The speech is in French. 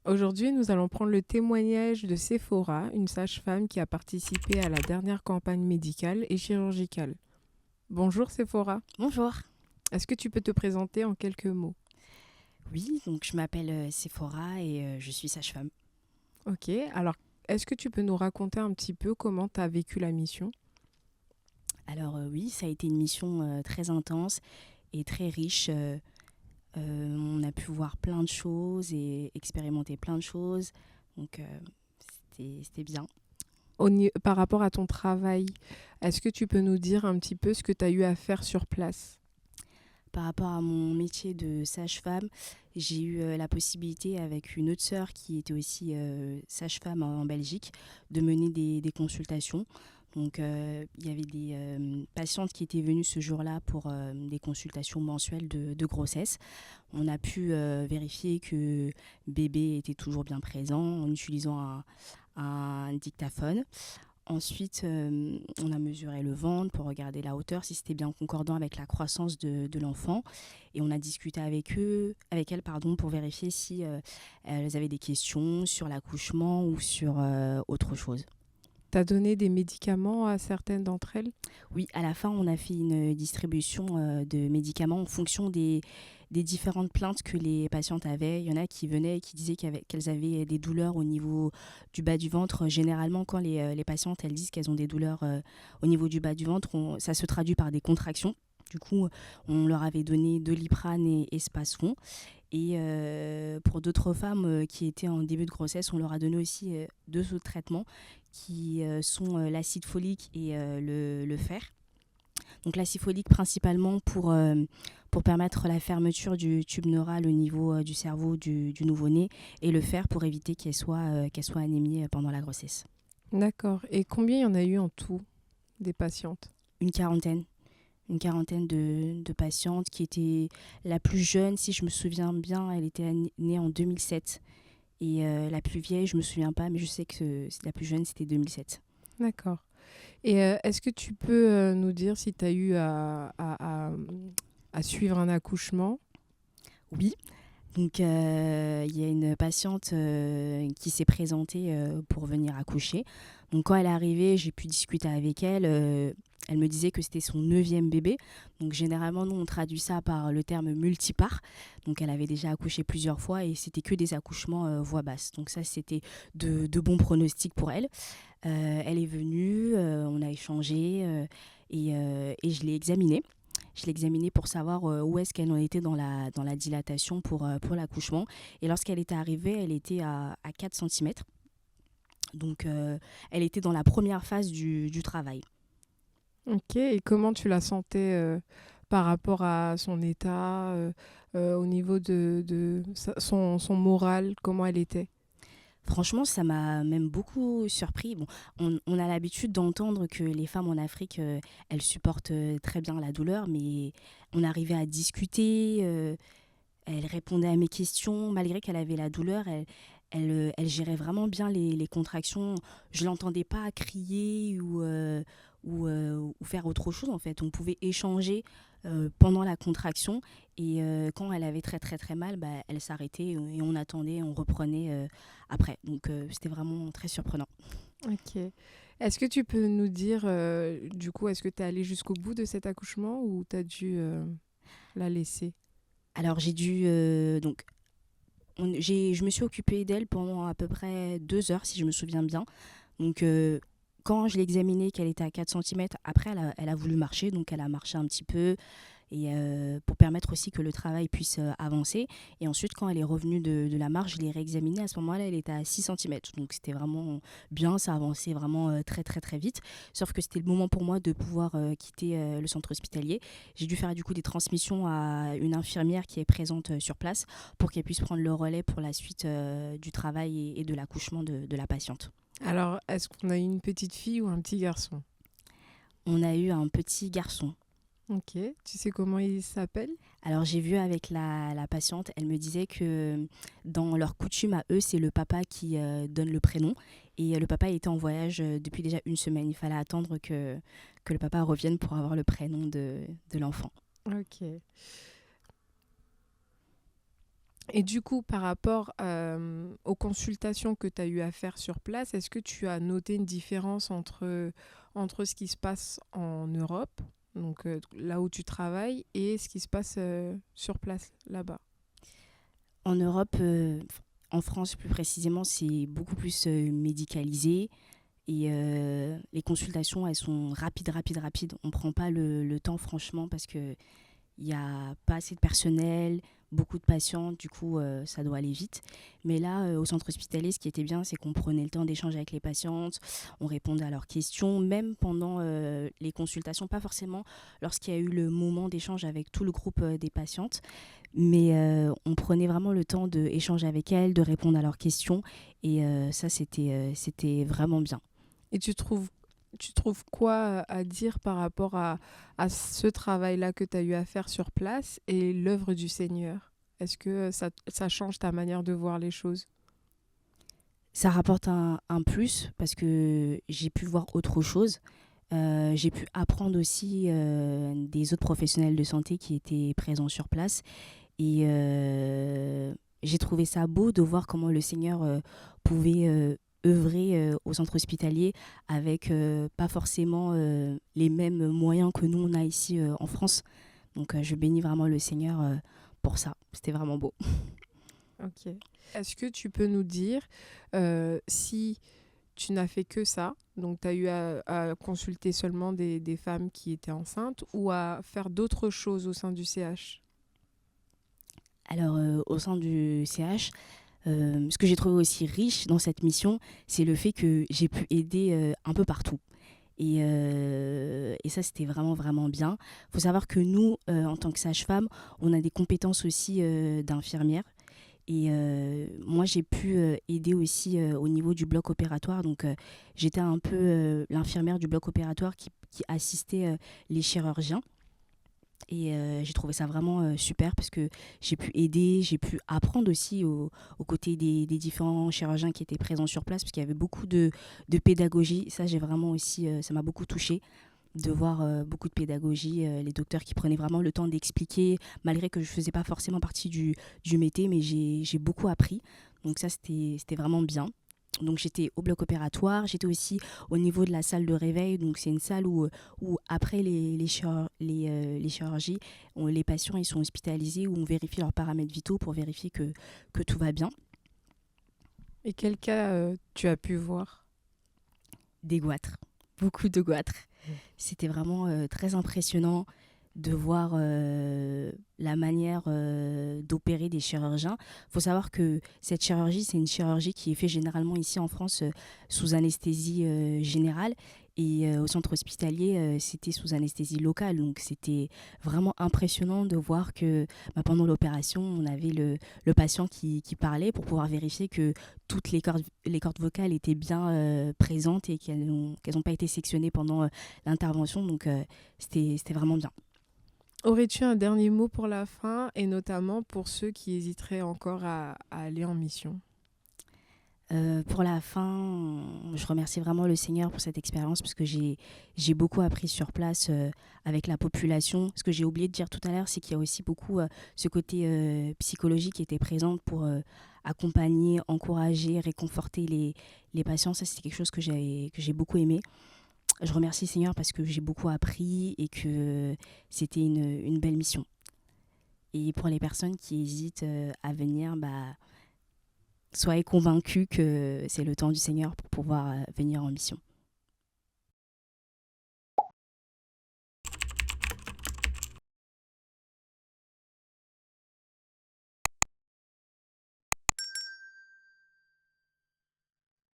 Aujourd'hui, nous allons prendre le témoignage de Sephora, une sage-femme qui a participé à la dernière campagne médicale et chirurgicale. Bonjour Sephora, Bonjour. est-ce que tu peux te présenter en quelques mots? Oui, donc je m'appelle Sephora et je suis sage-femme. Ok, alors est-ce que tu peux nous raconter un petit peu comment tu as vécu la mission? Alors oui, ça a été une mission très intense et très riche. On a pu voir plein de choses et expérimenter plein de choses. Donc c'était bien. Par rapport à ton travail, est-ce que tu peux nous dire un petit peu ce que tu as eu à faire sur place? Par rapport à mon métier de sage-femme, j'ai eu la possibilité avec une autre sœur qui était aussi sage-femme en Belgique de mener des consultations. Donc il y avait des patientes qui étaient venues ce jour-là pour des consultations mensuelles de grossesse. On a pu vérifier que bébé était toujours bien présent en utilisant un dictaphone. Ensuite, on a mesuré le ventre pour regarder la hauteur, si c'était bien concordant avec la croissance de l'enfant. Et on a discuté avec elles pour vérifier si elles avaient des questions sur l'accouchement ou sur autre chose. Tu as donné des médicaments à certaines d'entre elles? Oui, à la fin, on a fait une distribution de médicaments en fonction des différentes plaintes que les patientes avaient. Il y en a qui venaient et qui disaient qu'elles avaient des douleurs au niveau du bas du ventre. Généralement, quand les patientes elles disent qu'elles ont des douleurs au niveau du bas du ventre, ça se traduit par des contractions. Du coup, on leur avait donné Doliprane et Spasfon. Et pour d'autres femmes qui étaient en début de grossesse, on leur a donné aussi deux autres traitements qui sont l'acide folique et le fer. Donc l'acide folique principalement pour permettre la fermeture du tube neural au niveau du cerveau du nouveau-né et le fer pour éviter qu'elle soit anémie pendant la grossesse. D'accord. Et combien il y en a eu en tout des patientes? Une quarantaine. Une quarantaine de patientes qui étaient la plus jeune, si je me souviens bien, elle était née en 2007. Et la plus vieille, je me souviens pas, mais je sais que la plus jeune, c'était 2007. D'accord. Et est-ce que tu peux nous dire si tu as eu à suivre un accouchement? Oui, donc il y a une patiente qui s'est présentée pour venir accoucher. Donc quand elle est arrivée, j'ai pu discuter avec elle. Elle me disait que c'était son 9e bébé. Donc généralement, nous, on traduit ça par le terme multipart. Donc elle avait déjà accouché plusieurs fois et c'était que des accouchements voix basse. Donc ça, c'était de bons pronostics pour elle. Elle est venue, on a échangé et je l'ai examinée. Je l'ai examinée pour savoir où est-ce qu'elle en était dans la dilatation pour l'accouchement. Et lorsqu'elle était arrivée, elle était à 4 cm. Donc, elle était dans la première phase du travail. Ok. Et comment tu la sentais par rapport à son état, au niveau son moral, comment elle était? Franchement, ça m'a même beaucoup surpris. Bon, on a l'habitude d'entendre que les femmes en Afrique, elles supportent très bien la douleur, mais on arrivait à discuter. Elle répondait à mes questions, malgré qu'elle avait la douleur, elle gérait vraiment bien les contractions. Je l'entendais pas crier ou faire autre chose en fait. On pouvait échanger pendant la contraction et quand elle avait très très très mal, bah, elle s'arrêtait et on attendait, on reprenait après. Donc c'était vraiment très surprenant. Ok. Est-ce que tu peux nous dire, du coup, est-ce que tu es allée jusqu'au bout de cet accouchement ou tu as dû la laisser? Alors j'ai dû donc je me suis occupée d'elle pendant à peu près 2 heures si je me souviens bien. Donc quand je l'ai examinée, qu'elle était à 4 cm, après elle a voulu marcher, donc elle a marché un petit peu et pour permettre aussi que le travail puisse avancer. Et ensuite, quand elle est revenue de la marche, je l'ai réexaminée. À ce moment-là, elle était à 6 cm. Donc c'était vraiment bien, ça avançait vraiment très très très vite. Sauf que c'était le moment pour moi de pouvoir quitter le centre hospitalier. J'ai dû faire du coup des transmissions à une infirmière qui est présente sur place pour qu'elle puisse prendre le relais pour la suite du travail et de l'accouchement de la patiente. Alors, est-ce qu'on a une petite fille ou un petit garçon? On a eu un petit garçon. Ok. Tu sais comment il s'appelle? Alors j'ai vu avec la patiente, elle me disait que dans leur coutume à eux, c'est le papa qui donne le prénom. Et le papa était en voyage depuis déjà une semaine. Il fallait attendre que le papa revienne pour avoir le prénom de l'enfant. Ok. Et du coup, par rapport aux consultations que tu as eu à faire sur place, est-ce que tu as noté une différence entre ce qui se passe en Europe, donc là où tu travailles, et ce qui se passe sur place, là-bas? En Europe, en France plus précisément, c'est beaucoup plus médicalisé. Et les consultations, elles sont rapides, rapides, rapides. On ne prend pas le temps, franchement, parce qu'il n'y a pas assez de personnel, beaucoup de patients, du coup, ça doit aller vite. Mais là, au centre hospitalier, ce qui était bien, c'est qu'on prenait le temps d'échanger avec les patientes, on répondait à leurs questions, même pendant les consultations, pas forcément lorsqu'il y a eu le moment d'échange avec tout le groupe des patientes, mais on prenait vraiment le temps d'échanger avec elles, de répondre à leurs questions, et ça, c'était vraiment bien. Et tu trouves quoi à dire par rapport à ce travail-là que tu as eu à faire sur place et l'œuvre du Seigneur? Est-ce que ça change ta manière de voir les choses? Ça rapporte un plus parce que j'ai pu voir autre chose. J'ai pu apprendre aussi des autres professionnels de santé qui étaient présents sur place. Et j'ai trouvé ça beau de voir comment le Seigneur pouvait œuvrer au centre hospitalier avec pas forcément les mêmes moyens que nous, on a ici en France. Donc je bénis vraiment le Seigneur pour ça. C'était vraiment beau. Ok. Est-ce que tu peux nous dire si tu n'as fait que ça, donc tu as eu à consulter seulement des femmes qui étaient enceintes ou à faire d'autres choses au sein du CH? Alors, au sein du CH, ce que j'ai trouvé aussi riche dans cette mission, c'est le fait que j'ai pu aider un peu partout. Et ça, c'était vraiment, vraiment bien. Il faut savoir que nous, en tant que sage-femme, on a des compétences aussi d'infirmière. Et moi, j'ai pu aider aussi au niveau du bloc opératoire. Donc, j'étais un peu l'infirmière du bloc opératoire qui assistait les chirurgiens. Et j'ai trouvé ça vraiment super parce que j'ai pu aider, j'ai pu apprendre aussi aux côtés des différents chirurgiens qui étaient présents sur place parce qu'il y avait beaucoup de pédagogie. Ça, j'ai vraiment aussi, ça m'a beaucoup touchée de voir beaucoup de pédagogie, les docteurs qui prenaient vraiment le temps d'expliquer, malgré que je ne faisais pas forcément partie du métier, mais j'ai beaucoup appris. Donc ça, c'était vraiment bien. Donc j'étais au bloc opératoire, j'étais aussi au niveau de la salle de réveil, donc c'est une salle où après les chirurgies, les patients ils sont hospitalisés, où on vérifie leurs paramètres vitaux pour vérifier que tout va bien. Et quel cas tu as pu voir? Des goitres, beaucoup de goitres. C'était vraiment très impressionnant de voir la manière d'opérer des chirurgiens. Il faut savoir que cette chirurgie, c'est une chirurgie qui est faite généralement ici en France sous anesthésie générale. Et au centre hospitalier, c'était sous anesthésie locale. Donc c'était vraiment impressionnant de voir que pendant l'opération, on avait le patient qui parlait pour pouvoir vérifier que toutes les cordes vocales étaient bien présentes et qu'elles n'ont pas été sectionnées pendant l'intervention. Donc c'était vraiment bien. Aurais-tu un dernier mot pour la fin et notamment pour ceux qui hésiteraient encore à aller en mission? Pour la fin, je remercie vraiment le Seigneur pour cette expérience parce que j'ai beaucoup appris sur place avec la population. Ce que j'ai oublié de dire tout à l'heure, c'est qu'il y a aussi beaucoup ce côté psychologique qui était présent pour accompagner, encourager, réconforter les patients. Ça, c'était quelque chose que j'ai beaucoup aimé. Je remercie le Seigneur parce que j'ai beaucoup appris et que c'était une belle mission. Et pour les personnes qui hésitent à venir, soyez convaincus que c'est le temps du Seigneur pour pouvoir venir en mission.